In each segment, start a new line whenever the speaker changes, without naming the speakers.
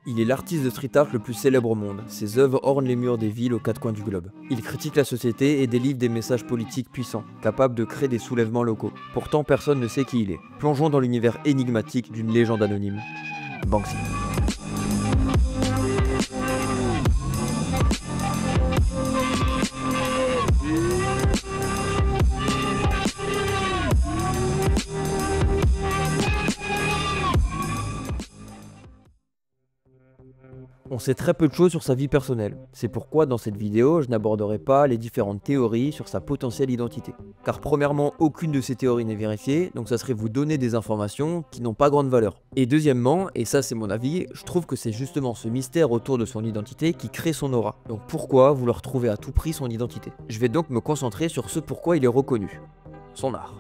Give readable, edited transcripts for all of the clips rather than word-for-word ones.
Il est l'artiste de street art le plus célèbre au monde. Ses œuvres ornent les murs des villes aux quatre coins du globe. Il critique la société et délivre des messages politiques puissants, capables de créer des soulèvements locaux. Pourtant, personne ne sait qui il est. Plongeons dans l'univers énigmatique d'une légende anonyme, Banksy. On sait très peu de choses sur sa vie personnelle. C'est pourquoi dans cette vidéo, je n'aborderai pas les différentes théories sur sa potentielle identité. Car premièrement, aucune de ces théories n'est vérifiée, donc ça serait vous donner des informations qui n'ont pas grande valeur. Et deuxièmement, et ça c'est mon avis, je trouve que c'est justement ce mystère autour de son identité qui crée son aura. Donc pourquoi vouloir trouver à tout prix son identité? Je vais donc me concentrer sur ce pourquoi il est reconnu. Son art.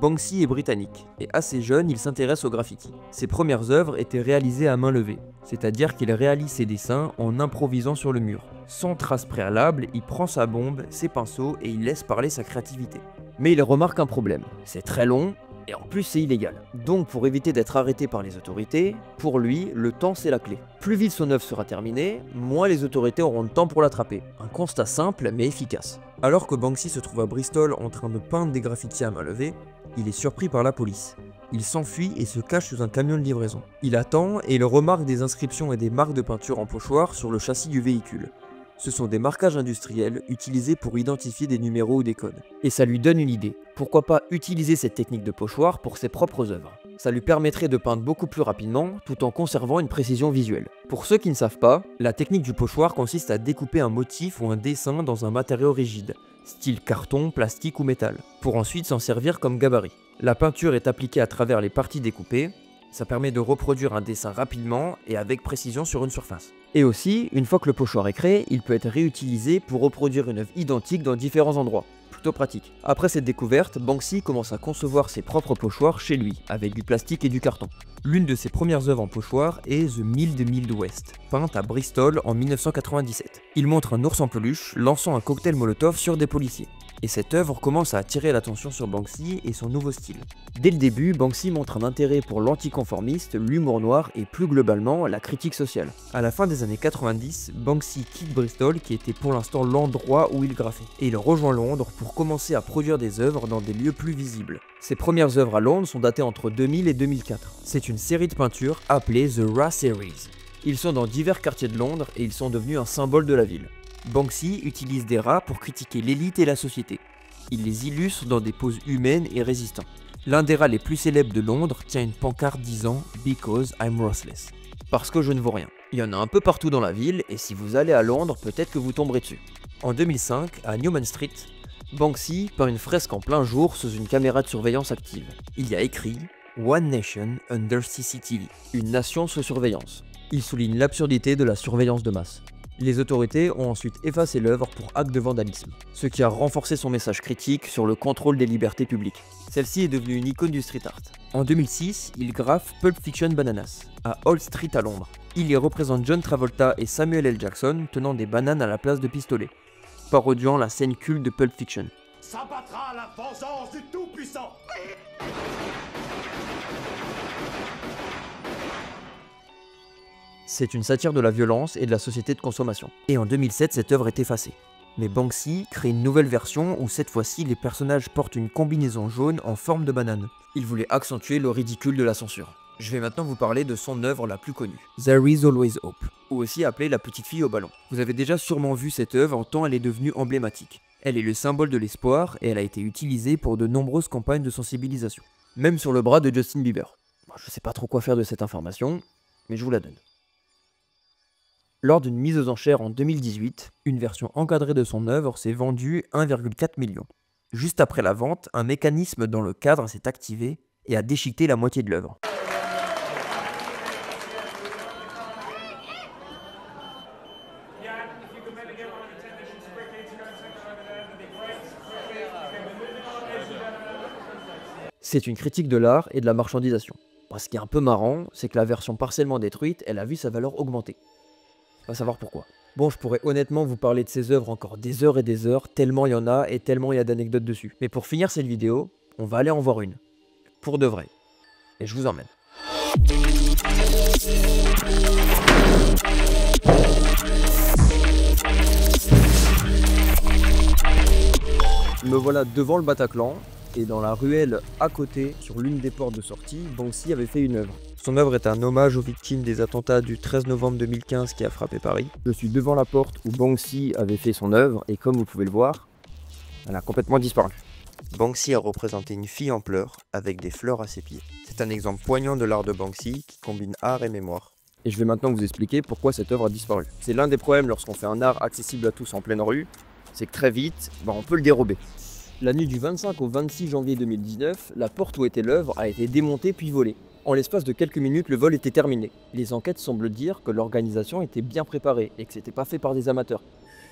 Banksy est britannique, et assez jeune, il s'intéresse au graffiti. Ses premières œuvres étaient réalisées à main levée, c'est-à-dire qu'il réalise ses dessins en improvisant sur le mur. Sans trace préalable, il prend sa bombe, ses pinceaux et il laisse parler sa créativité. Mais il remarque un problème, c'est très long, et en plus c'est illégal. Donc pour éviter d'être arrêté par les autorités, pour lui, le temps c'est la clé. Plus vite son œuvre sera terminée, moins les autorités auront de temps pour l'attraper. Un constat simple mais efficace. Alors que Banksy se trouve à Bristol en train de peindre des graffitis à main levée, il est surpris par la police. Il s'enfuit et se cache sous un camion de livraison. Il attend et il remarque des inscriptions et des marques de peinture en pochoir sur le châssis du véhicule. Ce sont des marquages industriels utilisés pour identifier des numéros ou des codes. Et ça lui donne une idée. Pourquoi pas utiliser cette technique de pochoir pour ses propres œuvres? Ça lui permettrait de peindre beaucoup plus rapidement tout en conservant une précision visuelle. Pour ceux qui ne savent pas, la technique du pochoir consiste à découper un motif ou un dessin dans un matériau rigide, style carton, plastique ou métal, pour ensuite s'en servir comme gabarit. La peinture est appliquée à travers les parties découpées, ça permet de reproduire un dessin rapidement et avec précision sur une surface. Et aussi, une fois que le pochoir est créé, il peut être réutilisé pour reproduire une œuvre identique dans différents endroits. Plutôt pratique. Après cette découverte, Banksy commence à concevoir ses propres pochoirs chez lui, avec du plastique et du carton. L'une de ses premières œuvres en pochoir est The Mild West, peinte à Bristol en 1997. Il montre un ours en peluche lançant un cocktail Molotov sur des policiers. Et cette œuvre commence à attirer l'attention sur Banksy et son nouveau style. Dès le début, Banksy montre un intérêt pour l'anticonformiste, l'humour noir et plus globalement la critique sociale. À la fin des années 90, Banksy quitte Bristol qui était pour l'instant l'endroit où il graffait. Et il rejoint Londres pour commencer à produire des œuvres dans des lieux plus visibles. Ses premières œuvres à Londres sont datées entre 2000 et 2004. C'est une série de peintures appelée The Ra Series. Ils sont dans divers quartiers de Londres et ils sont devenus un symbole de la ville. Banksy utilise des rats pour critiquer l'élite et la société. Il les illustre dans des poses humaines et résistants. L'un des rats les plus célèbres de Londres tient une pancarte disant « Because I'm worthless ». Parce que je ne vaux rien. Il y en a un peu partout dans la ville et si vous allez à Londres, peut-être que vous tomberez dessus. En 2005, à Newman Street, Banksy peint une fresque en plein jour sous une caméra de surveillance active. Il y a écrit « One Nation Under CCTV », une nation sous surveillance. Il souligne l'absurdité de la surveillance de masse. Les autorités ont ensuite effacé l'œuvre pour acte de vandalisme, ce qui a renforcé son message critique sur le contrôle des libertés publiques. Celle-ci est devenue une icône du street art. En 2006, il graffe Pulp Fiction Bananas, à Old Street à Londres. Il y représente John Travolta et Samuel L. Jackson tenant des bananes à la place de pistolets, parodiant la scène culte de Pulp Fiction.
S'abattra la vengeance du Tout-Puissant.
C'est une satire de la violence et de la société de consommation. Et en 2007, cette œuvre est effacée. Mais Banksy crée une nouvelle version où cette fois-ci les personnages portent une combinaison jaune en forme de banane. Il voulait accentuer le ridicule de la censure. Je vais maintenant vous parler de son œuvre la plus connue, There Is Always Hope, ou aussi appelée La Petite Fille au Ballon. Vous avez déjà sûrement vu cette œuvre tant elle est devenue emblématique. Elle est le symbole de l'espoir et elle a été utilisée pour de nombreuses campagnes de sensibilisation. Même sur le bras de Justin Bieber. Je sais pas trop quoi faire de cette information, mais je vous la donne. Lors d'une mise aux enchères en 2018, une version encadrée de son œuvre s'est vendue 1,4 million. Juste après la vente, un mécanisme dans le cadre s'est activé et a déchiqueté la moitié de l'œuvre. C'est une critique de l'art et de la marchandisation. Ce qui est un peu marrant, c'est que la version partiellement détruite, elle a vu sa valeur augmenter. On va savoir pourquoi. Bon, je pourrais honnêtement vous parler de ces œuvres encore des heures et des heures, tellement il y en a et tellement il y a d'anecdotes dessus. Mais pour finir cette vidéo, on va aller en voir une. Pour de vrai. Et je vous emmène. revoilà devant le Bataclan, et dans la ruelle à côté, sur l'une des portes de sortie, Banksy avait fait une œuvre. Son œuvre est un hommage aux victimes des attentats du 13 novembre 2015 qui a frappé Paris. Je suis devant la porte où Banksy avait fait son œuvre, et comme vous pouvez le voir, elle a complètement disparu. Banksy a représenté une fille en pleurs, avec des fleurs à ses pieds. C'est un exemple poignant de l'art de Banksy qui combine art et mémoire. Et je vais maintenant vous expliquer pourquoi cette œuvre a disparu. C'est l'un des problèmes lorsqu'on fait un art accessible à tous en pleine rue, c'est que très vite, on peut le dérober. La nuit du 25 au 26 janvier 2019, la porte où était l'œuvre a été démontée puis volée. En l'espace de quelques minutes, le vol était terminé. Les enquêtes semblent dire que l'organisation était bien préparée et que c'était pas fait par des amateurs.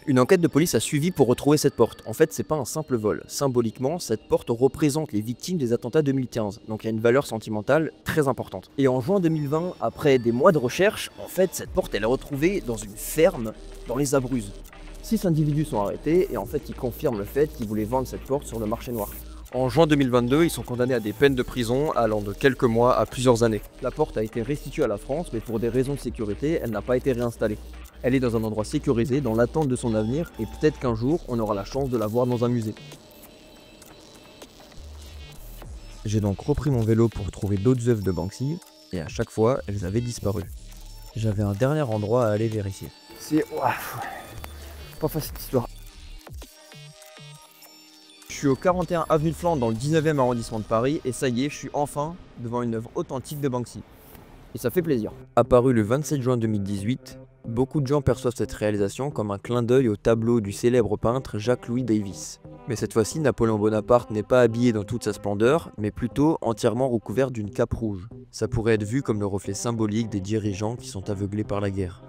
Une enquête de police a suivi pour retrouver cette porte. En fait, c'est pas un simple vol. Symboliquement, cette porte représente les victimes des attentats 2015. Donc il y a une valeur sentimentale très importante. Et en juin 2020, après des mois de recherche, en fait, cette porte elle est retrouvée dans une ferme dans les Abruzzes. 6 individus sont arrêtés et en fait ils confirment le fait qu'ils voulaient vendre cette porte sur le marché noir. En juin 2022, ils sont condamnés à des peines de prison allant de quelques mois à plusieurs années. La porte a été restituée à la France, mais pour des raisons de sécurité, elle n'a pas été réinstallée. Elle est dans un endroit sécurisé, dans l'attente de son avenir, et peut-être qu'un jour, on aura la chance de la voir dans un musée. J'ai donc repris mon vélo pour trouver d'autres œuvres de Banksy, et à chaque fois, elles avaient disparu. J'avais un dernier endroit à aller vérifier. C'est... pas facile cette histoire. Je suis au 41 avenue de Flandre dans le 19e arrondissement de Paris et ça y est, je suis enfin devant une œuvre authentique de Banksy. Et ça fait plaisir. Apparu le 27 juin 2018, beaucoup de gens perçoivent cette réalisation comme un clin d'œil au tableau du célèbre peintre Jacques-Louis Davis. Mais cette fois-ci, Napoléon Bonaparte n'est pas habillé dans toute sa splendeur, mais plutôt entièrement recouvert d'une cape rouge. Ça pourrait être vu comme le reflet symbolique des dirigeants qui sont aveuglés par la guerre.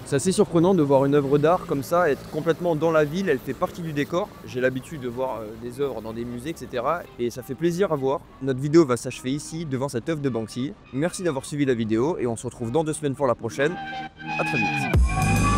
C'est assez surprenant de voir une œuvre d'art comme ça, être complètement dans la ville, elle fait partie du décor. J'ai l'habitude de voir des œuvres dans des musées, etc. Et ça fait plaisir à voir. Notre vidéo va s'achever ici, devant cette œuvre de Banksy. Merci d'avoir suivi la vidéo et on se retrouve dans 2 semaines pour la prochaine. A très vite.